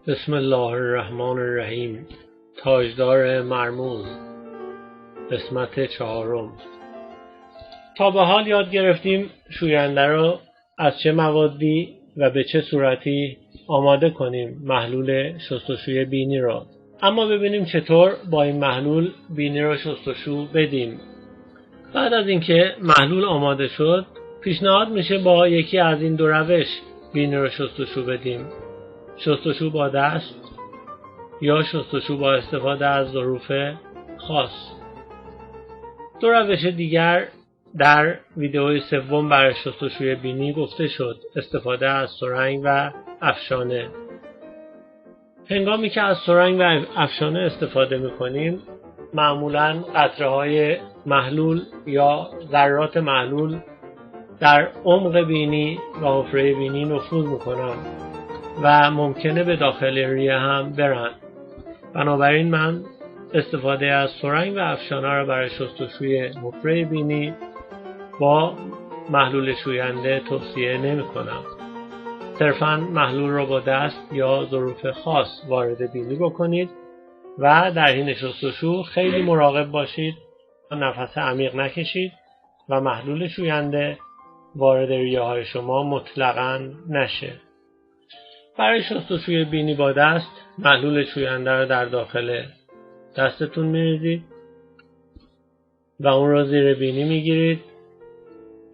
بسم الله الرحمن الرحیم. تاجدار مرموز، قسمت 4. تا به حال یاد گرفتیم شوینده رو از چه موادی و به چه صورتی آماده کنیم محلول شستشوی بینی رو. اما ببینیم چطور با این محلول بینی رو شستشو بدیم. بعد از اینکه محلول آماده شد، پیشنهاد میشه با یکی از این دو روش بینی رو شستشو بدیم: شستشو با دست یا شستشو با استفاده از ظروف خاص. دو روش دیگر در ویدئوی 3 برای شستشوی بینی گفته شد: استفاده از سرنگ و افشانه. هنگامی که از سرنگ و افشانه استفاده میکنیم، معمولاً قطره‌های محلول یا ذرات محلول در عمق بینی و حفره بینی نفوذ میکنند و ممکنه به داخل ریه هم برن. بنابراین من استفاده از سرنگ و افشانه را برای شستشوی حفره بینی با محلول شوینده توصیه نمی کنم. صرفاً محلول را با دست یا ظروف خاص وارد بینی بکنید و در حین شستشو خیلی مراقب باشید نفس عمیق نکشید و محلول شوینده وارد ریه های شما مطلقاً نشه. برای شستشوی بینی با دست، محلول شوینده را در داخل دستتون می‌ریزید و اون را زیر بینی می‌گیرید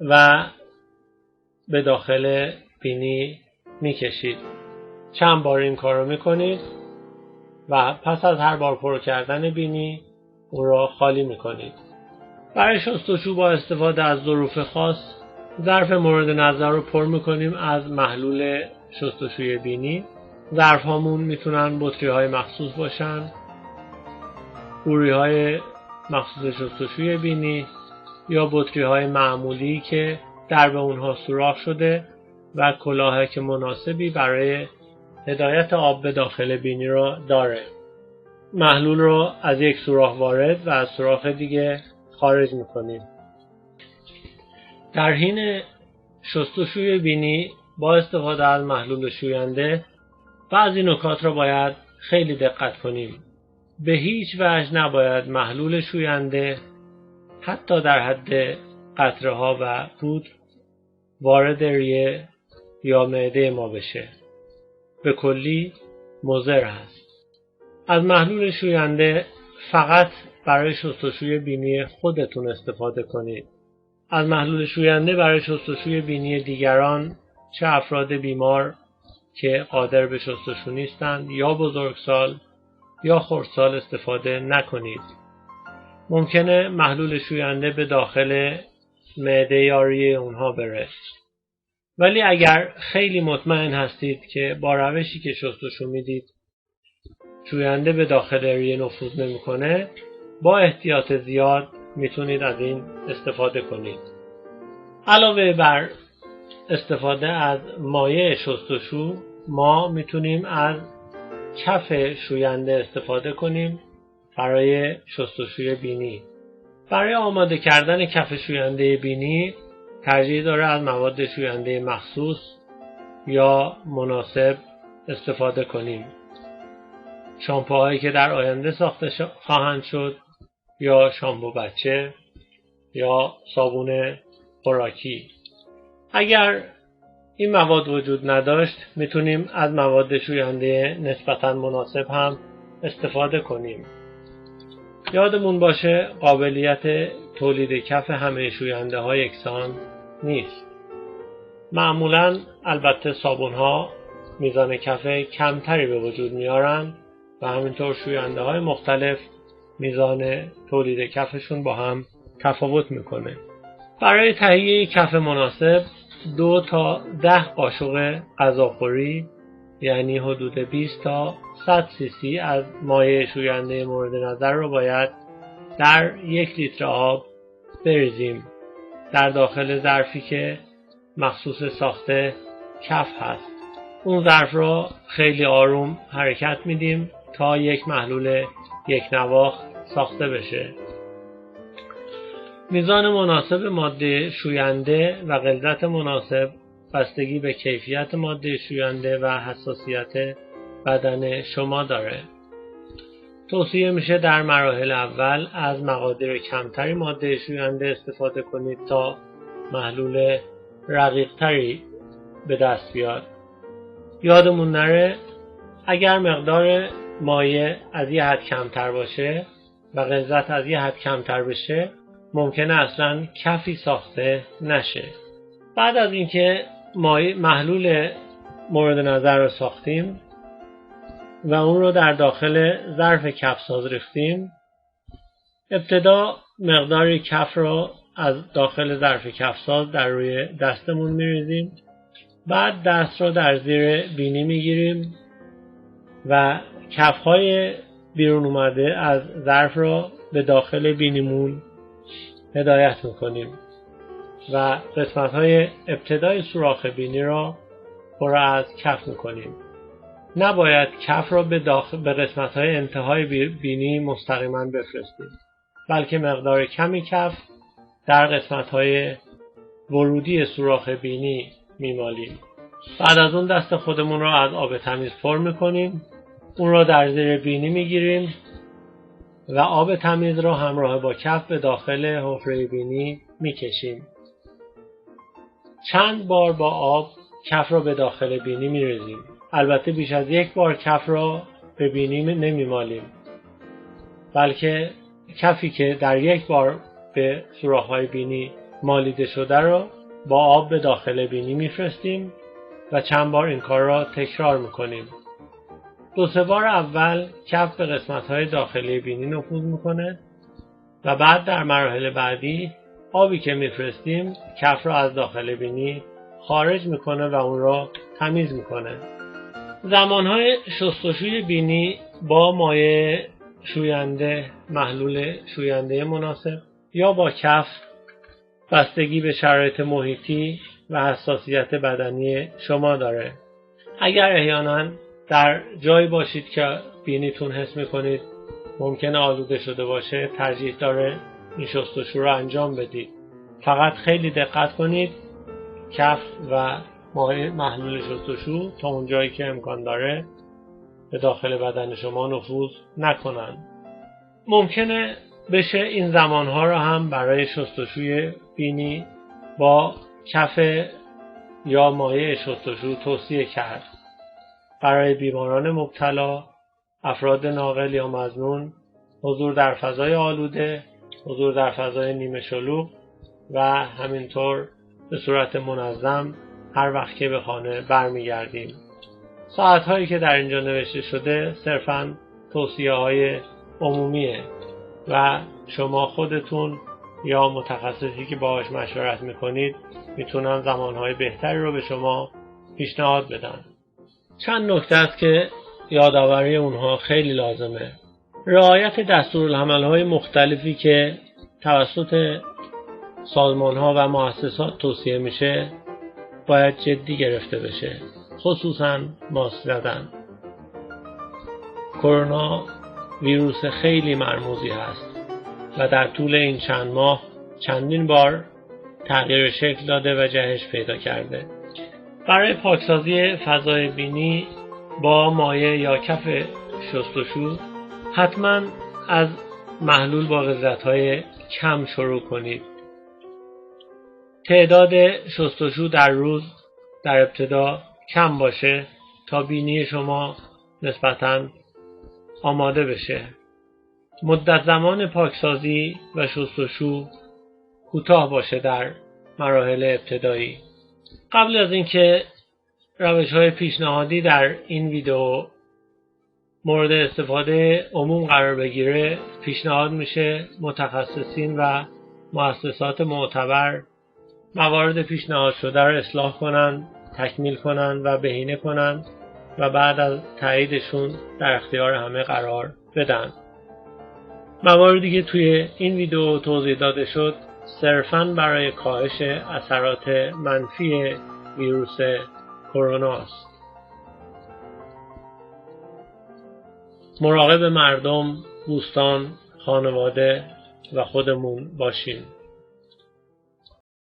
و به داخل بینی می‌کشید. چند بار این کار رو می‌کنید و پس از هر بار پر کردن بینی اون را خالی می‌کنید. برای شستشو با استفاده از ظروف خاص، ظرف مورد نظر رو پر می‌کنیم از محلول شستشوی بینی. ظرف هامون میتونن بطری های مخصوص باشن، قوری های مخصوص شستشوی بینی یا بطری های معمولی که درب اونها سوراخ شده و کلاه مناسبی برای هدایت آب به داخل بینی رو داره. محلول رو از یک سوراخ وارد و از سوراخ دیگه خارج میکنیم. در حین شستشوی بینی با استفاده از محلول شوینده بعضی نکات را باید خیلی دقت کنیم. به هیچ وجه نباید محلول شوینده حتی در حد قطره ها و پودر وارد ریه یا معده ما بشه. به کلی مضر هست. از محلول شوینده فقط برای شستشوی بینی خودتون استفاده کنید. از محلول شوینده برای شستشوی بینی دیگران، چه افراد بیمار که قادر به شستشو نیستند یا بزرگسال یا خردسال، استفاده نکنید. ممکنه محلول شوینده به داخل معده یا ریه اونها بره. ولی اگر خیلی مطمئن هستید که با روشی که شستشو میدید شوینده به داخل ریه نفوذ نمیکنه، با احتیاط زیاد میتونید از این استفاده کنید. علاوه بر استفاده از مایع شستشو، ما میتونیم از کف شوینده استفاده کنیم برای شستشوی بینی. برای آماده کردن کف شوینده بینی ترجیح داره از مواد شوینده مخصوص یا مناسب استفاده کنیم. شامپوهایی که در آینده ساخته خواهند شد یا شامپو بچه یا صابون خوراکی. اگر این مواد وجود نداشت، میتونیم از مواد شوینده نسبتاً مناسب هم استفاده کنیم. یادمون باشه قابلیت تولید کف همه شوینده ها یکسان نیست. معمولاً البته صابون ها میزان کف کمتری به وجود میارن و همینطور شوینده های مختلف میزان تولید کفشون با هم تفاوت میکنه. برای تهیه کف مناسب 2 تا 10 قاشق غذاخوری، یعنی حدود 20 تا 100 cc از مایع شوینده مورد نظر رو باید در 1 لیتر آب بریزیم در داخل ظرفی که مخصوص ساخت کف هست. اون ظرف رو خیلی آروم حرکت میدیم تا یک محلول یک نواخت ساخته بشه. میزان مناسب ماده شوینده و غلظت مناسب بستگی به کیفیت ماده شوینده و حساسیت بدن شما داره. توصیه میشه در مراحل اول از مقادیر کمتری ماده شوینده استفاده کنید تا محلول رقیقتری به دست بیاد. یادمون نره اگر مقدار مایع از یه حد کمتر باشه و غلظت از یه حد کمتر بشه ممکنه اصلا کفی ساخته نشه. بعد از اینکه محلول مورد نظر رو ساختیم و اون رو در داخل ظرف کفساز ریختیم، ابتدا مقدار کف رو از داخل ظرف کفساز در روی دستمون میریزیم. بعد دست رو در زیر بینی میگیریم و کفهای بیرون اومده از ظرف رو به داخل بینیمون هدایت میکنیم و قسمت‌های ابتدای سوراخ بینی را پر از کف میکنیم. نباید کف را به قسمت‌های انتهای بینی مستقیما بفرستیم، بلکه مقدار کمی کف در قسمت‌های ورودی سوراخ بینی میمالیم. بعد از اون دست خودمون را از آب تمیز پر میکنیم، اون را در زیر بینی میگیریم و آب تمیز را همراه با کف به داخل حفره بینی میکشیم. چند بار با آب کف را به داخل بینی میریزیم. البته بیش از یک بار کف را به بینی نمیمالیم، بلکه کفی که در یک بار به سوراخ‌های بینی مالیده شده را با آب به داخل بینی میفرستیم و چند بار این کار را تکرار میکنیم. 2-3 بار اول کف به قسمت‌های داخلی بینی نفوذ میکنه و بعد در مراحل بعدی آبی که میفرستیم کف را از داخل بینی خارج میکنه و اون را تمیز میکنه. زمانهای شستشوی بینی با مایع شوینده، محلول شوینده مناسب یا با کف بستگی به شرایط محیطی و حساسیت بدنی شما داره. اگر احیانا در جایی باشید که بینیتون حس میکنید ممکنه آلوده شده باشه، ترجیح داره این شستشو رو انجام بدید. فقط خیلی دقت کنید کف و محلول شستشو تا اون جایی که امکان داره به داخل بدن شما نفوذ نکنن. ممکنه بشه این زمانها رو هم برای شستشوی بینی با کف یا مایع شستشو توصیه کرد. برای بیماران مبتلا، افراد ناقل یا مظنون، حضور در فضای آلوده، حضور در فضای نیمه شلوغ و همینطور به صورت منظم هر وقت که به خانه برمیگردیم. ساعت‌هایی که در اینجا نوشته شده صرفاً توصیه‌های عمومیه و شما خودتون یا متخصصی که باهاش مشورت میکنید میتونن زمانهای بهتری رو به شما پیشنهاد بدن. چند نکته است که یادآوری اونها خیلی لازمه. رعایت دستورالعمل‌های مختلفی که توسط سازمان‌ها و مؤسسات توصیه میشه باید جدی گرفته بشه، خصوصاً ماسک زدن. کرونا ویروس خیلی مرموزی هست و در طول این چند ماه چندین بار تغییر شکل داده و جهش پیدا کرده. برای پاکسازی فضای بینی با مایع یا کف شستشو حتما از محلول با غلظت‌های کم شروع کنید. تعداد شستشو در روز در ابتدا کم باشه تا بینی شما نسبتاً آماده بشه. مدت زمان پاکسازی و شستشو کوتاه باشه در مراحل ابتدایی. قبل از اینکه روش‌های پیشنهادی در این ویدیو مورد استفاده عموم قرار بگیره، پیشنهاد میشه متخصصین و مؤسسات معتبر موارد پیشنهاد شده را اصلاح کنن، تکمیل کنن و بهینه کنن و بعد از تاییدشون در اختیار همه قرار بدن. مواردی که توی این ویدیو توضیح داده شد صرفاً برای کاهش اثرات منفی ویروس کرونا است. مراقب مردم، دوستان، خانواده و خودمون باشیم.